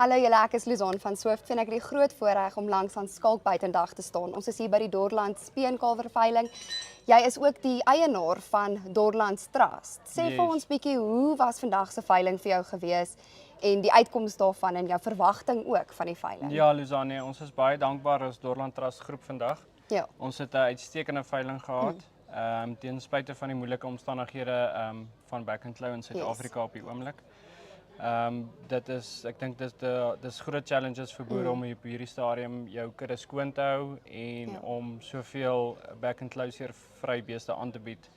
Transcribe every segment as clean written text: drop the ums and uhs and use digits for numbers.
Hallo julle, ek is Luzon van Swift en ek het die groot voorreg om langs aan Skalkbuitendag te staan. Ons is hier by die Dorland Speenkalverveiling. Jy is ook die eienaar van Dorland Trust. Sê vir ons bietjie, hoe was vandag se veiling vir jou gewees en die uitkoms daarvan en jou verwagting ook van die veiling? Ja, Luzane, ons is baie dankbaar as Dorland Trust groep vandag. Ja. Ons het 'n uitstekende veiling gehad. Ten spyte van die moeilike omstandighede van Back and Claw in Suid-Afrika op die oomblik. Dit is, ek dink dis groot challenges vir boere om op hierdie stadium jou kudde skoon te hou en om soveel Back and Claw vry beeste aan te bied.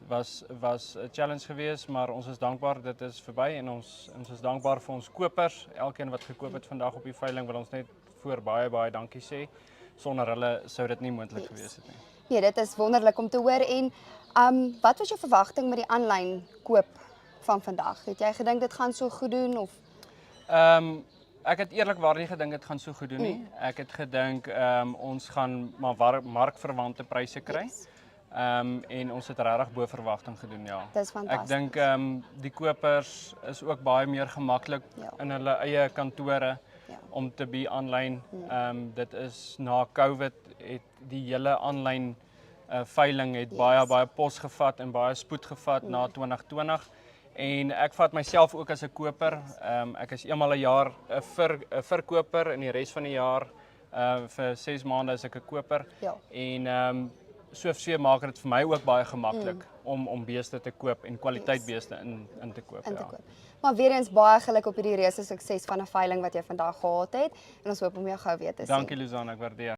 Was 'n challenge geweest, maar ons is dankbaar dit is verby en ons is dankbaar vir ons kopers. Elkeen wat gekoop het vandag op die veiling wil ons net voor baie dankie sê. Sonder hulle sou dit nie moontlik gewees het nie. Nee, dit is wonderlik om te hoor en wat was jou verwagting met die aanlyn koop van vandag? Het jy gedink dit gaan so goed doen of? Ek het eerlikwaar nie gedink dit gaan so goed doen nie. Ek het gedink ons gaan maar markverwante pryse kry. En ons het regtig bo verwagting gedoen, ja. Dis fantasties. Ek dink die kopers is ook baie meer gemaklik in hulle eie kantore om te be aanlyn. Dit is na COVID het die hele aanlyn veiling het baie pos gevat en baie spoed gevat na 2020. En ek vat myself ook as 'n koper. Ek is eenmal 'n jaar 'n verkoper en die res van die jaar vir 6 maande is ek 'n koper. Ja. En so maak dit vir my ook baie gemaklik om beeste te koop en kwaliteit beeste in te koop. Maar weer eens baie geluk op hierdie reuse sukses van 'n veiling wat jy vandag gehad het en ons hoop om jou gou weer te sien. Dankie Luzane, ek waardeer.